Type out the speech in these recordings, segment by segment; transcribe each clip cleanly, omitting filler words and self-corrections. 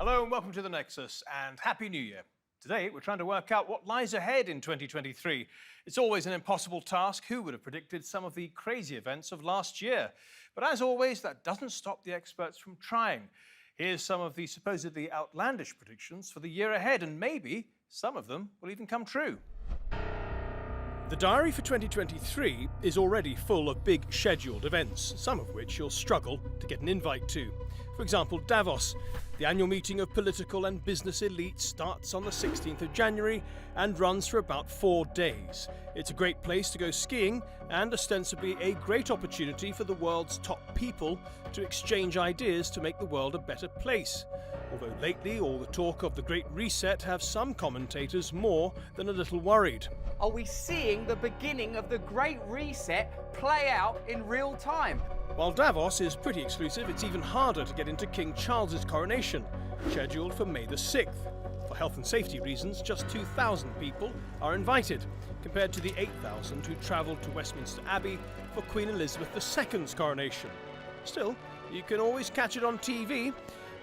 Hello and welcome to the Nexus and Happy New Year. Today we're trying to work out what lies ahead in 2023. It's always an impossible task. Who would have predicted some of the crazy events of last year? But as always, that doesn't stop the experts from trying. Here's some of the supposedly outlandish predictions for the year ahead, and maybe some of them will even come true. The diary for 2023 is already full of big scheduled events, some of which you'll struggle to get an invite to. For example, Davos. The annual meeting of political and business elites starts on the 16th of January and runs for about 4 days. It's a great place to go skiing and ostensibly a great opportunity for the world's top people to exchange ideas to make the world a better place. Although lately all the talk of the Great Reset have some commentators more than a little worried. Are we seeing the beginning of the Great Reset play out in real time? While Davos is pretty exclusive, it's even harder to get into King Charles's coronation, scheduled for May the 6th. For health and safety reasons, just 2,000 people are invited, compared to the 8,000 who travelled to Westminster Abbey for Queen Elizabeth II's coronation. Still, you can always catch it on TV.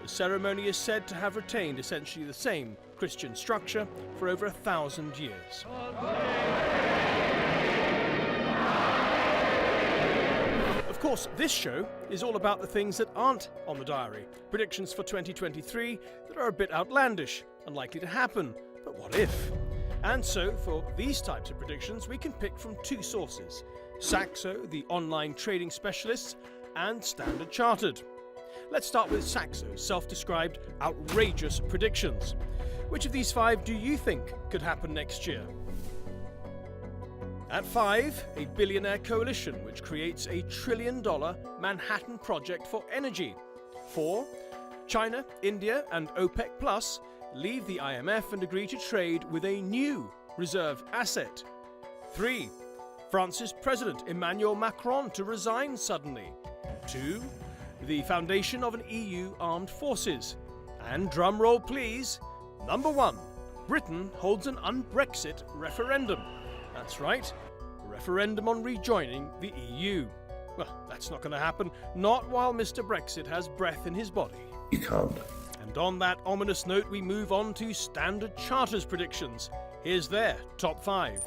The ceremony is said to have retained essentially the same Christian structure for over 1,000 years. Of course, this show is all about the things that aren't on the diary. Predictions for 2023 that are a bit outlandish, unlikely to happen, but what if? And so, for these types of predictions, we can pick from two sources: Saxo, the online trading specialists, and Standard Chartered. Let's start with Saxo's self-described outrageous predictions. Which of these 5 do you think could happen next year? At 5, a billionaire coalition which creates a $1 trillion Manhattan project for energy. 4, China, India and OPEC Plus leave the IMF and agree to trade with a new reserve asset. 3, France's President Emmanuel Macron to resign suddenly. 2, the foundation of an EU armed forces. And drum roll please, number 1, Britain holds an un-Brexit referendum. That's right, a referendum on rejoining the EU. Well, that's not going to happen, not while Mr. Brexit has breath in his body. You can't. And on that ominous note, we move on to Standard Chartered's predictions. Here's their top 5.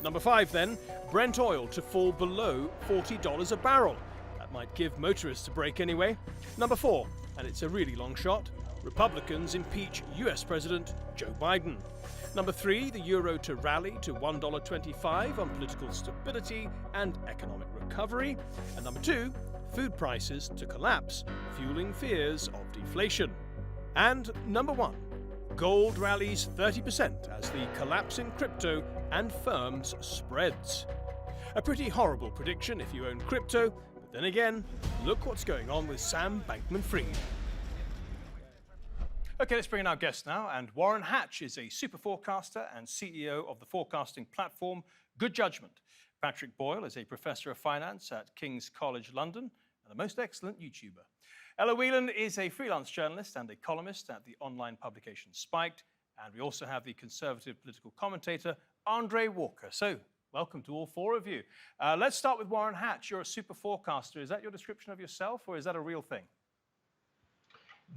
Number 5 then, Brent oil to fall below $40 a barrel. That might give motorists a break anyway. Number 4, and it's a really long shot, Republicans impeach US President Joe Biden. Number 3, the euro to rally to $1.25 on political stability and economic recovery. And number 2, food prices to collapse, fueling fears of deflation. And number 1, gold rallies 30% as the collapse in crypto and firms spreads. A pretty horrible prediction if you own crypto, but then again, look what's going on with Sam Bankman-Fried. Okay, let's bring in our guest now. And Warren Hatch is a super forecaster and CEO of the forecasting platform Good Judgment. Patrick Boyle is a professor of finance at King's College London and a most excellent YouTuber. Ella Whelan is a freelance journalist and a columnist at the online publication Spiked. And we also have the conservative political commentator Andre Walker. So, welcome to all 4 of you. Let's start with Warren Hatch. You're a super forecaster. Is that your description of yourself, or is that a real thing?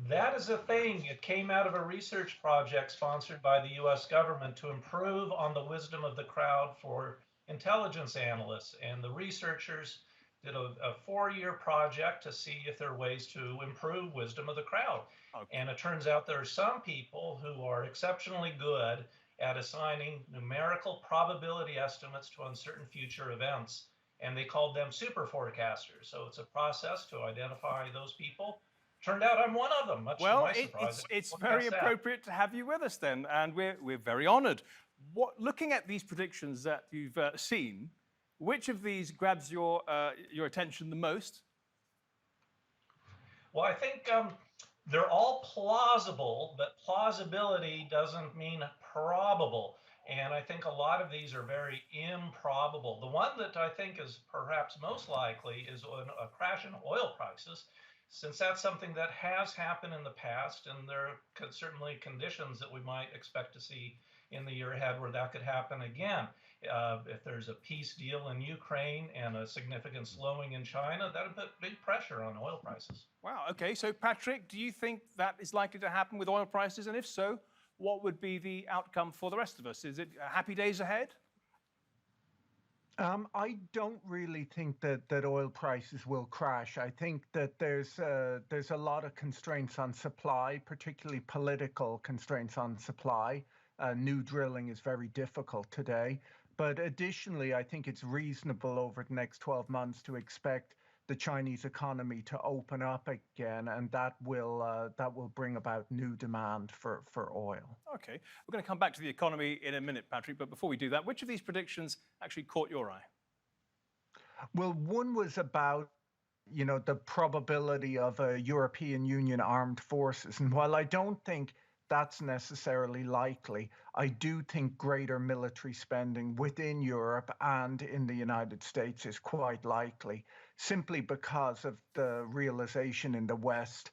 That is a thing. It came out of a research project sponsored by the US government to improve on the wisdom of the crowd for intelligence analysts. And the researchers did a 4-year project to see if there are ways to improve wisdom of the crowd. Okay. And it turns out there are some people who are exceptionally good at assigning numerical probability estimates to uncertain future events. And they called them super forecasters. So it's a process to identify those people. Turned out I'm one of them, much to my surprise. It's very appropriate to have you with us then, and we're very honoured. Looking at these predictions that you've seen, which of these grabs your attention the most? Well, I think they're all plausible, but plausibility doesn't mean probable. And I think a lot of these are very improbable. The one that I think is perhaps most likely is a crash in oil prices, since that's something that has happened in the past, and there are certainly conditions that we might expect to see in the year ahead where that could happen again. If there's a peace deal in Ukraine and a significant slowing in China, that would put big pressure on oil prices. Wow, okay. So, Patrick, do you think that is likely to happen with oil prices? And if so, what would be the outcome for the rest of us? Is it happy days ahead? I don't really think that oil prices will crash. I think that there's a lot of constraints on supply, particularly political constraints on supply. New drilling is very difficult today. But additionally, I think it's reasonable over the next 12 months to expect the Chinese economy to open up again, and that will bring about new demand for oil. Okay, we're going to come back to the economy in a minute, Patrick. But before we do that, which of these predictions actually caught your eye? Well, one was about the probability of a European Union armed forces. And while I don't think that's necessarily likely, I do think greater military spending within Europe and in the United States is quite likely, simply because of the realization in the West,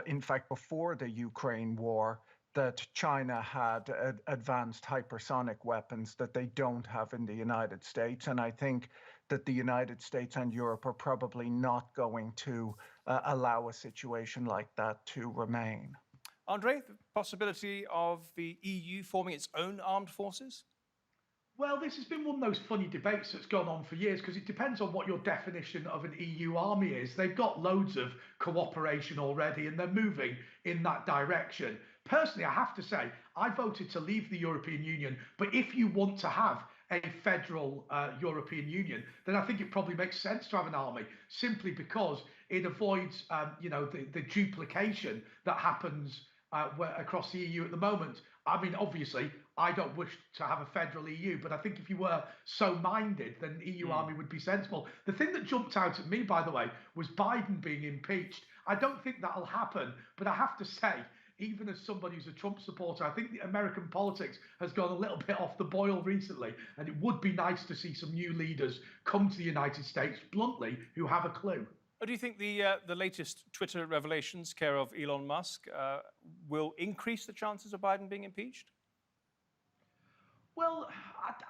in fact, before the Ukraine war, that China had advanced hypersonic weapons that they don't have in the United States. And I think that the United States and Europe are probably not going to allow a situation like that to remain. Andre, the possibility of the EU forming its own armed forces? Well, this has been one of those funny debates that's gone on for years because it depends on what your definition of an EU army is. They've got loads of cooperation already and they're moving in that direction. Personally, I have to say, I voted to leave the European Union, but if you want to have a federal European Union, then I think it probably makes sense to have an army, simply because it avoids, the duplication that happens across the EU at the moment. I mean, obviously, I don't wish to have a federal EU, but I think if you were so minded, then the EU army would be sensible. The thing that jumped out at me, by the way, was Biden being impeached. I don't think that'll happen, but I have to say, even as somebody who's a Trump supporter, I think the American politics has gone a little bit off the boil recently, and it would be nice to see some new leaders come to the United States, bluntly, who have a clue. Do you think the latest Twitter revelations, care of Elon Musk, will increase the chances of Biden being impeached? Well,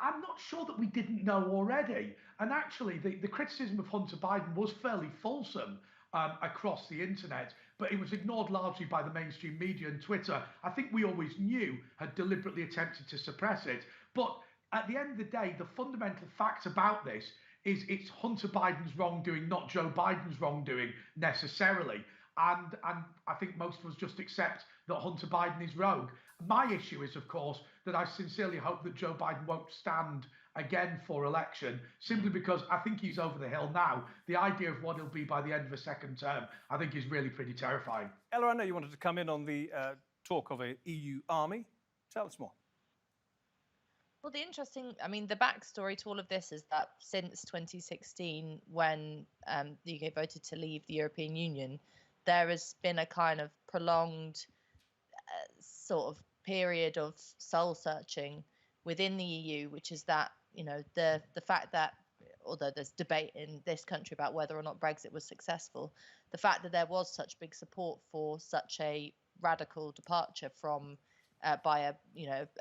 I'm not sure that we didn't know already. And actually, the criticism of Hunter Biden was fairly fulsome across the internet, but it was ignored largely by the mainstream media and Twitter. I think we always knew had deliberately attempted to suppress it. But at the end of the day, the fundamental fact about this is it's Hunter Biden's wrongdoing, not Joe Biden's wrongdoing necessarily. And I think most of us just accept that Hunter Biden is rogue. My issue is, of course, that I sincerely hope that Joe Biden won't stand again for election, simply because I think he's over the hill now. The idea of what he'll be by the end of a second term, I think, is really pretty terrifying. Ella, I know you wanted to come in on the talk of an EU army. Tell us more. Well, the backstory to all of this is that since 2016, when the UK voted to leave the European Union, there has been a kind of prolonged sort of period of soul searching within the EU, which is that, the fact that, although there's debate in this country about whether or not Brexit was successful, the fact that there was such big support for such a radical departure from by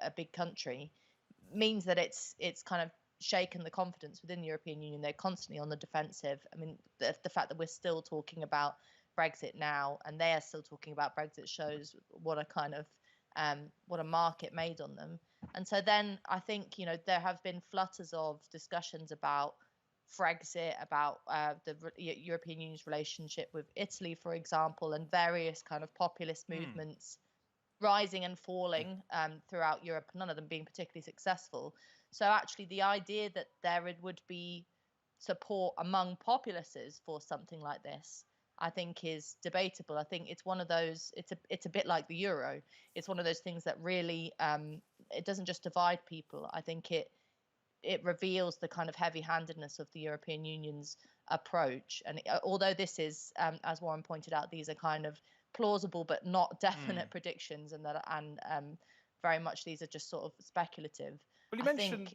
a big country means that it's kind of shaken the confidence within the European Union. They're constantly on the defensive. I mean, the fact that we're still talking about Brexit now and they are still talking about Brexit shows what a kind of what a mark it made on them. And so then I think, there have been flutters of discussions about Frexit, about the European Union's relationship with Italy, for example, and various kind of populist movements rising and falling throughout Europe, none of them being particularly successful. So actually the idea that there would be support among populaces for something like this, I think is debatable. I think it's one of those, it's a bit like the euro. It's one of those things that really, it doesn't just divide people. I think it reveals the kind of heavy-handedness of the European Union's approach. And although this is, as Warren pointed out, these are kind of plausible but not definite predictions, and very much these are just sort of speculative. Well, you mentioned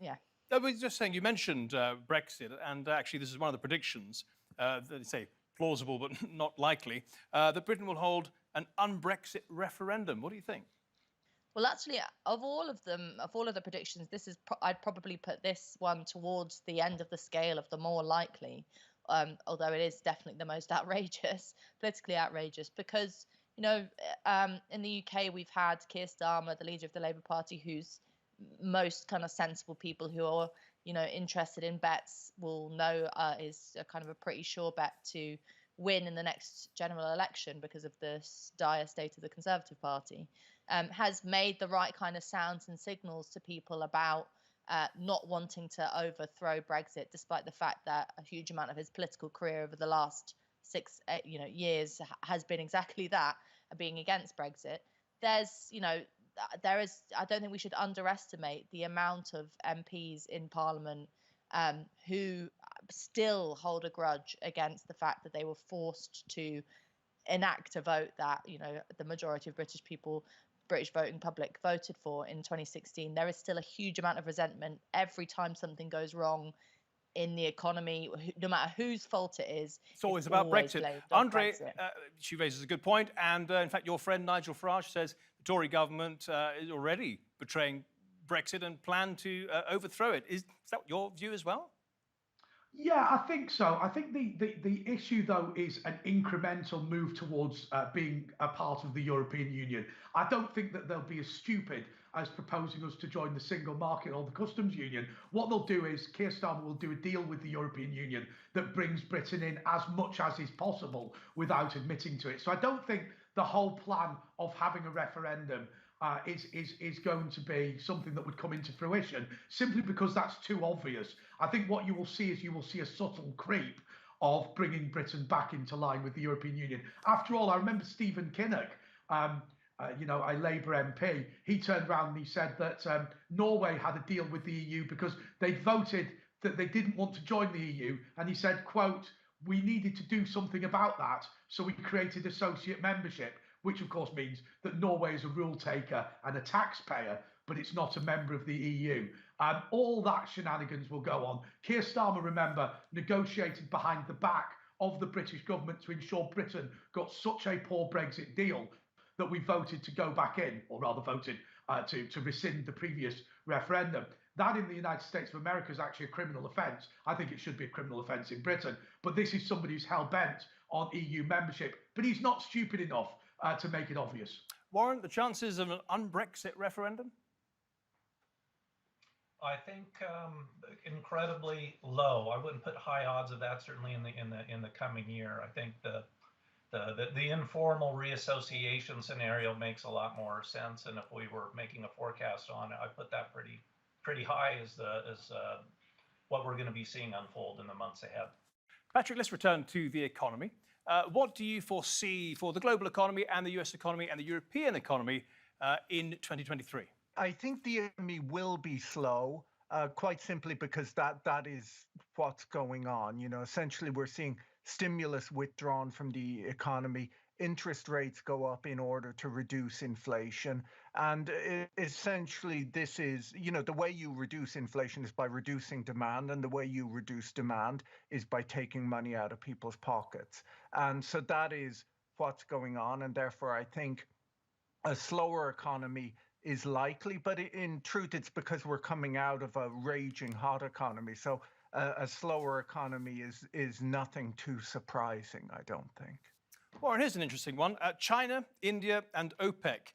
I was just saying, you mentioned Brexit, and actually this is one of the predictions that they say plausible but not likely, that Britain will hold an un-Brexit referendum. What do you think? Well, actually, of all of them, of all of the predictions, this is I'd probably put this one towards the end of the scale of the more likely, although it is definitely the most outrageous, politically outrageous, because in the UK we've had Keir Starmer, the leader of the Labour Party, who's most kind of sensible people who are interested in bets will know is a kind of a pretty sure bet to win in the next general election because of the dire state of the Conservative Party, has made the right kind of sounds and signals to people about not wanting to overthrow Brexit, despite the fact that a huge amount of his political career over the last 6 years has been exactly that, being against Brexit. There is, I don't think we should underestimate the amount of MPs in Parliament who still hold a grudge against the fact that they were forced to enact a vote that the majority of British voting public voted for in 2016. There is still a huge amount of resentment every time something goes wrong in the economy, no matter whose fault it is. It's always about Brexit. Andre, Brexit. she raises a good point. And in fact, your friend Nigel Farage says the Tory government is already betraying Brexit and plan to overthrow it. Is that your view as well? Yeah, I think so. I think the issue, though, is an incremental move towards being a part of the European Union. I don't think that they'll be as stupid as proposing us to join the single market or the customs union. What they'll do is Keir Starmer will do a deal with the European Union that brings Britain in as much as is possible without admitting to it. So I don't think the whole plan of having a referendum is going to be something that would come into fruition, simply because that's too obvious. I think what you will see is a subtle creep of bringing Britain back into line with the European Union. After all, I remember Stephen Kinnock, a Labour MP, he turned around and he said that Norway had a deal with the EU because they voted that they didn't want to join the EU. And he said, quote, "We needed to do something about that, so we created associate membership," which of course means that Norway is a rule taker and a taxpayer, but it's not a member of the EU. All that shenanigans will go on. Keir Starmer, remember, negotiated behind the back of the British government to ensure Britain got such a poor Brexit deal that we voted to go back in, or rather voted to rescind the previous referendum. That in the United States of America is actually a criminal offence. I think it should be a criminal offence in Britain. But this is somebody who's hell-bent on EU membership. But he's not stupid enough to make it obvious. Warren, the chances of an un-Brexit referendum? I think incredibly low. I wouldn't put high odds of that certainly in the coming year. I think the informal reassociation scenario makes a lot more sense, and if we were making a forecast on it, I put that pretty high as what we're going to be seeing unfold in the months ahead. Patrick, let's return to the economy. What do you foresee for the global economy and the US economy and the European economy in 2023? I think the economy will be slow, quite simply because that is what's going on. Essentially, we're seeing stimulus withdrawn from the economy. Interest rates go up in order to reduce inflation. And essentially, this is, the way you reduce inflation is by reducing demand. And the way you reduce demand is by taking money out of people's pockets. And so that is what's going on. And therefore, I think a slower economy is likely. But in truth, it's because we're coming out of a raging hot economy. So a slower economy is nothing too surprising, I don't think. Warren, here's an interesting one. China, India, and OPEC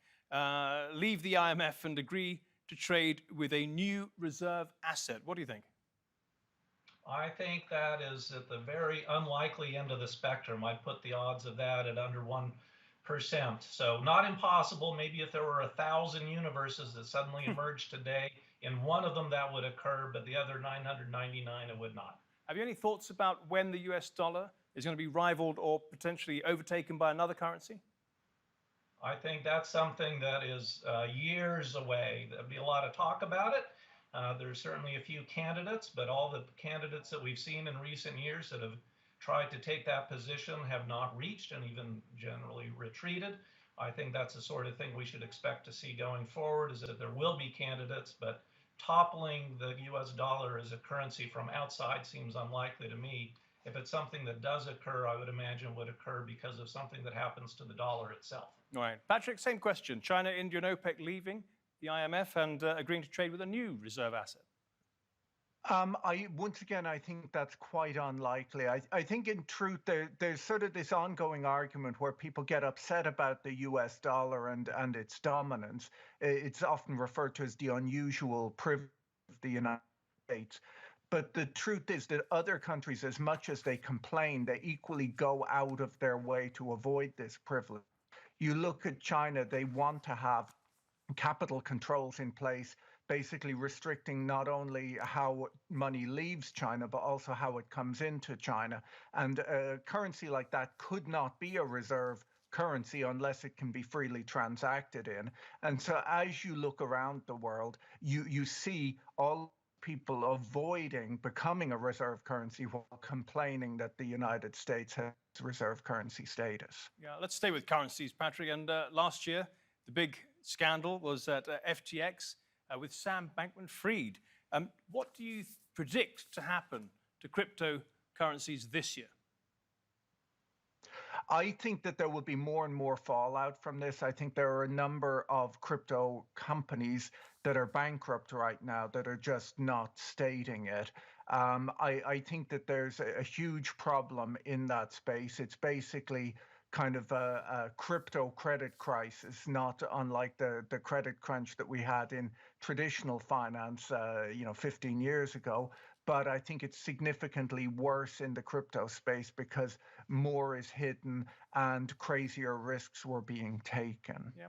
leave the IMF and agree to trade with a new reserve asset. What do you think? I think that is at the very unlikely end of the spectrum. I'd put the odds of that at under 1%. So not impossible. Maybe if there were 1,000 universes that suddenly emerged today, in one of them that would occur, but the other 999 it would not. Have you any thoughts about when the US dollar is going to be rivaled or potentially overtaken by another currency? I think that's something that is years away. There'll be a lot of talk about it. There's certainly a few candidates, but all the candidates that we've seen in recent years that have tried to take that position have not reached and even generally retreated. I think that's the sort of thing we should expect to see going forward, is that there will be candidates, but toppling the US dollar as a currency from outside seems unlikely to me. if it's something that does occur, I would imagine would occur because of something that happens to the dollar itself. All right. Patrick, same question. China, India, and OPEC leaving the IMF and agreeing to trade with a new reserve asset. Once again, I think that's quite unlikely. I think in truth, there's sort of this ongoing argument where people get upset about the US dollar and its dominance. It's often referred to as the unusual privilege of the United States. But the truth is that other countries, as much as they complain, they equally go out of their way to avoid this privilege. You look at China, they want to have capital controls in place, basically restricting not only how money leaves China, but also how it comes into China. And a currency like that could not be a reserve currency unless it can be freely transacted in. And so as you look around the world, you see all people avoiding becoming a reserve currency while complaining that the United States has reserve currency status. Yeah, let's stay with currencies, Patrick. And last year, the big scandal was at FTX with Sam Bankman-Fried. What do you predict to happen to cryptocurrencies this year? I think that there will be more and more fallout from this. I think there are a number of crypto companies that are bankrupt right now that are just not stating it. I think that there's a huge problem in that space. It's basically kind of a crypto credit crisis, not unlike the credit crunch that we had in traditional finance, 15 years ago. But I think it's significantly worse in the crypto space because more is hidden and crazier risks were being taken. Yeah.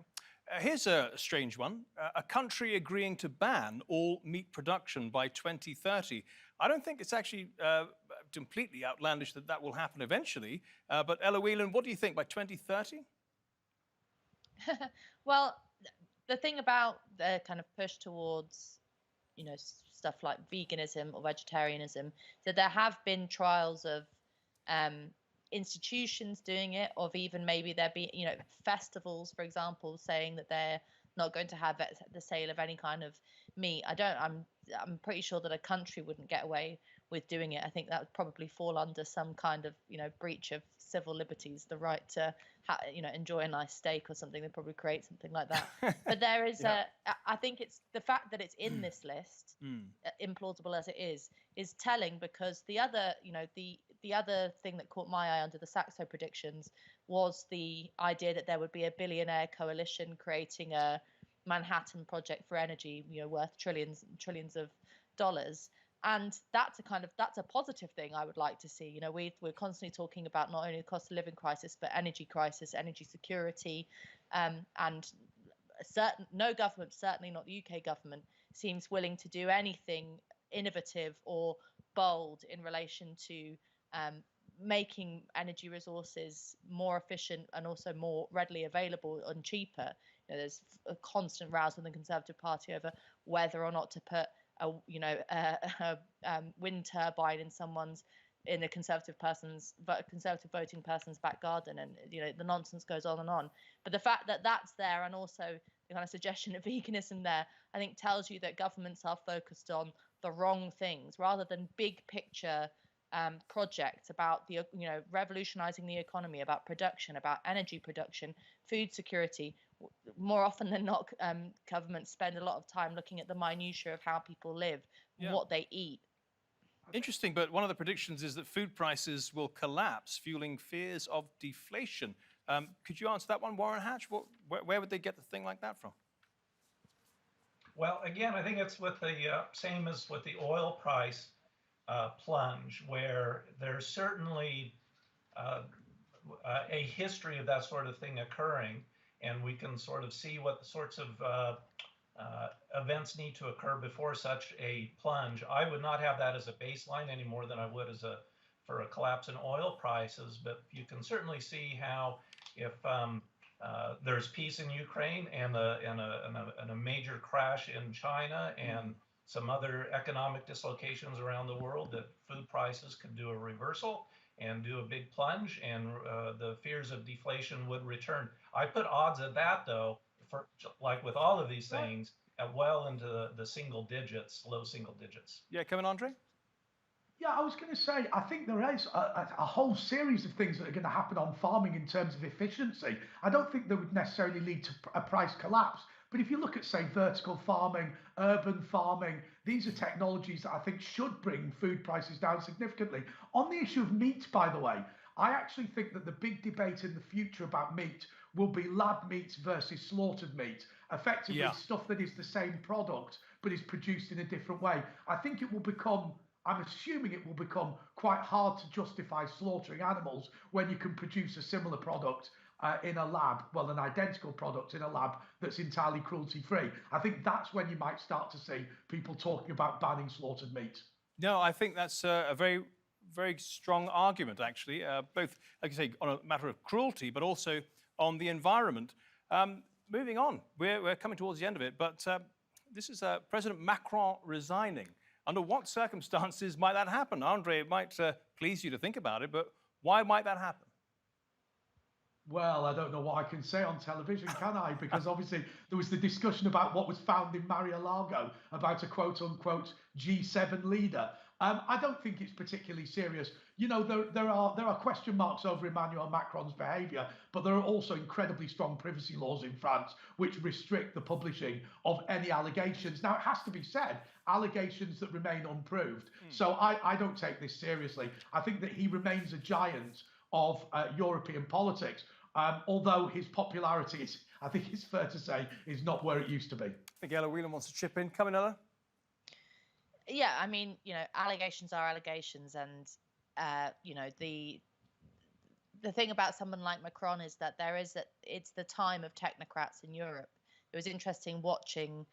Here's a strange one. A country agreeing to ban all meat production by 2030. I don't think it's actually completely outlandish that that will happen eventually. But Ella Whelan, what do you think by 2030? Well, the thing about the kind of push towards, stuff like veganism or vegetarianism, that there have been trials of institutions doing it, of even maybe there be, festivals, for example, saying that they're not going to have the sale of any kind of meat. I'm pretty sure that a country wouldn't get away with doing it. I think that would probably fall under some kind of, breach of civil liberties, the right to, enjoy a nice steak or something. They'd probably create something like that. But there is I think it's the fact that it's in this list, implausible as it is telling, because the other, the other thing that caught my eye under the Saxo predictions was the idea that there would be a billionaire coalition creating a Manhattan project for energy, worth trillions and trillions of dollars. And that's a positive thing I would like to see. We're constantly talking about not only the cost of living crisis, but energy crisis, energy security, and no government, certainly not the UK government, seems willing to do anything innovative or bold in relation to making energy resources more efficient and also more readily available and cheaper. There's a constant rows within the Conservative Party over whether or not to put a wind turbine in a conservative voting person's back garden, and the nonsense goes on and on. But the fact that that's there, and also the kind of suggestion of veganism there, I think tells you that governments are focused on the wrong things rather than big picture projects about the revolutionizing the economy, about production, about energy production, food security. More often than not, governments spend a lot of time looking at the minutiae of how people live, what they eat. Interesting, but one of the predictions is that food prices will collapse, fueling fears of deflation. Could you answer that one, Warren Hatch? Where would they get the thing like that from? Well, again, I think it's with the same as with the oil price plunge, where there's certainly a history of that sort of thing occurring, and we can sort of see what sorts of events need to occur before such a plunge. I would not have that as a baseline any more than I would for a collapse in oil prices, but you can certainly see how if there's peace in Ukraine and a major crash in China and some other economic dislocations around the world, that food prices could do a reversal and do a big plunge, and the fears of deflation would return. I put odds at that, though, for like with all of these things, well into the single digits, low single digits. Yeah, Kevin Andre? Yeah, I was going to say, I think there is a whole series of things that are going to happen on farming in terms of efficiency. I don't think they would necessarily lead to a price collapse. But if you look at, say, vertical farming, urban farming, these are technologies that I think should bring food prices down significantly. On the issue of meat, by the way, I actually think that the big debate in the future about meat will be lab meat versus slaughtered meat, effectively Yeah. stuff that is the same product but is produced in a different way. I think it will become I'm assuming it will become quite hard to justify slaughtering animals when you can produce a similar product in a lab, well, an identical product in a lab that's entirely cruelty free. I think that's when you might start to see people talking about banning slaughtered meat. No, I think that's a very, very strong argument, actually, both, like you say, on a matter of cruelty, but also on the environment. Moving on, we're coming towards the end of it, but this is President Macron resigning. Under what circumstances might that happen? Andre, it might please you to think about it, but why might that happen? Well, I don't know what I can say on television, can I? Because obviously there was the discussion about what was found in Mar-a-Lago about a quote-unquote G7 leader. I don't think it's particularly serious. You know, there are question marks over Emmanuel Macron's behaviour, but there are also incredibly strong privacy laws in France which restrict the publishing of any allegations. Now, it has to be said, allegations that remain unproved. So I don't take this seriously. I think that he remains a giant of European politics. Although his popularity is, I think it's fair to say, is not where it used to be. I think Ella Whelan wants to chip in. Come in, Ella. Yeah, I mean, allegations are allegations, and the thing about someone like Macron is that it's the time of technocrats in Europe. It was interesting watching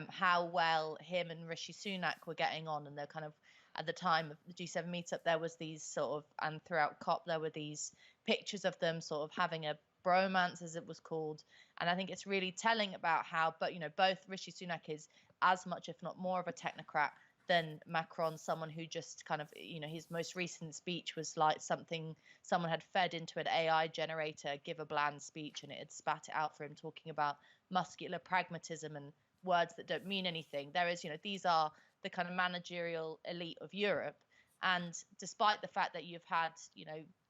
how well him and Rishi Sunak were getting on, and they're kind of at the time of the G7 meetup, there was these sort of, and throughout COP, there were these pictures of them sort of having a bromance, as it was called. And I think it's really telling about how, but both Rishi Sunak is as much, if not more, of a technocrat than Macron, someone who just kind of, his most recent speech was like something someone had fed into an AI generator, give a bland speech, and it had spat it out for him, talking about muscular pragmatism and words that don't mean anything. There is, these are the kind of managerial elite of Europe. And despite the fact that you've had,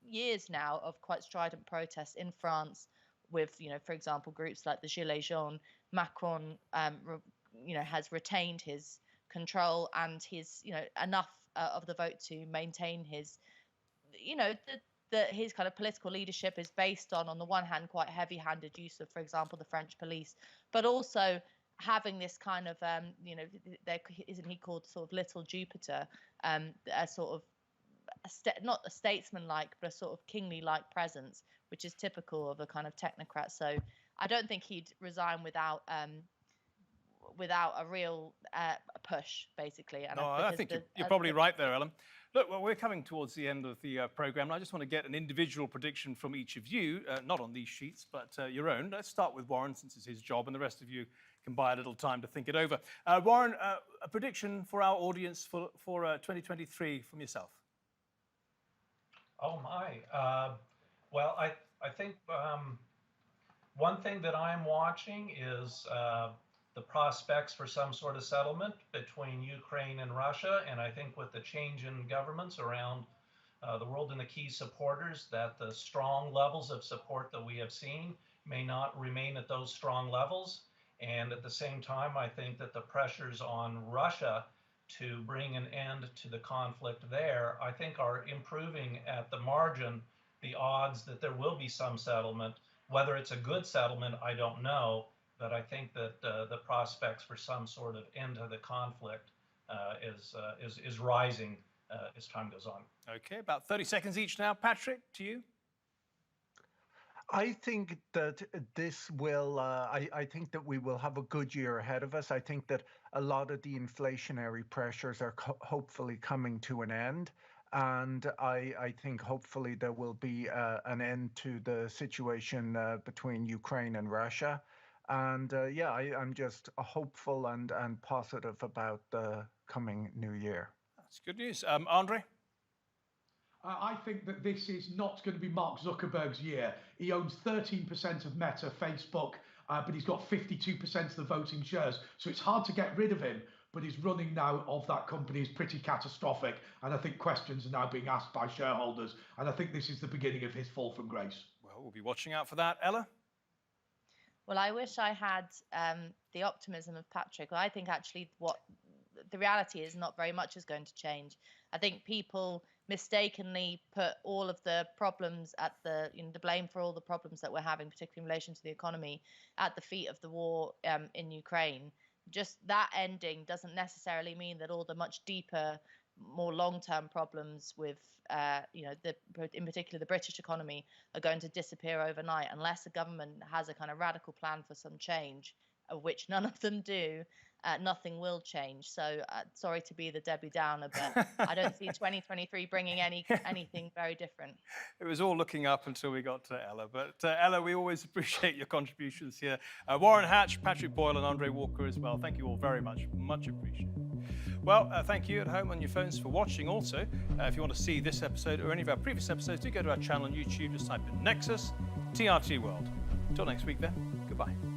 years now of quite strident protests in France with, for example, groups like the Gilets jaunes, Macron, has retained his control and his, enough of the vote to maintain his, his kind of political leadership is based on the one hand, quite heavy-handed use of, for example, the French police, but also having this kind of, isn't he called sort of Little Jupiter, a sort of, not a statesman-like, but a sort of kingly-like presence, which is typical of a kind of technocrat. So I don't think he'd resign without a real push, basically. And no, I think you're probably right there, Ellen. Look, well, we're coming towards the end of the programme, and I just want to get an individual prediction from each of you, not on these sheets, but your own. Let's start with Warren, since it's his job, and the rest of you can buy a little time to think it over. Warren, a prediction for our audience for 2023 from yourself. Oh, my. Well, I think one thing that I'm watching is the prospects for some sort of settlement between Ukraine and Russia. And I think with the change in governments around the world and the key supporters, that the strong levels of support that we have seen may not remain at those strong levels. And at the same time, I think that the pressures on Russia to bring an end to the conflict there, I think are improving at the margin the odds that there will be some settlement. Whether it's a good settlement, I don't know, but I think that the prospects for some sort of end to the conflict is rising as time goes on. Okay, about 30 seconds each now. Patrick, to you. I think that this will, I think that we will have a good year ahead of us. I think that a lot of the inflationary pressures are hopefully coming to an end. And I think hopefully there will be an end to the situation between Ukraine and Russia. And yeah, I'm just hopeful and positive about the coming new year. That's good news. Andre? I think that this is not going to be Mark Zuckerberg's year. He owns 13% of Meta, Facebook, but he's got 52% of the voting shares. So it's hard to get rid of him. but his running now of that company is pretty catastrophic. And I think questions are now being asked by shareholders. And I think this is the beginning of his fall from grace. Well, we'll be watching out for that. Ella? Well, I wish I had the optimism of Patrick. I think actually what the reality is, not very much is going to change. I think people mistakenly put all of the problems at the blame for all the problems that we're having, particularly in relation to the economy, at the feet of the war in Ukraine. Just that ending doesn't necessarily mean that all the much deeper, more long-term problems with, in particular the British economy, are going to disappear overnight unless the government has a kind of radical plan for some change, of which none of them do. Nothing will change. So sorry to be the Debbie Downer, but I don't see 2023 bringing anything very different. It was all looking up until we got to Ella. But Ella, we always appreciate your contributions here. Warren Hatch, Patrick Boyle and Andre Walker as well. Thank you all very much. Much appreciated. Well, thank you at home on your phones for watching also. If you want to see this episode or any of our previous episodes, do go to our channel on YouTube. Just type in Nexus, TRT World. Until next week then, goodbye.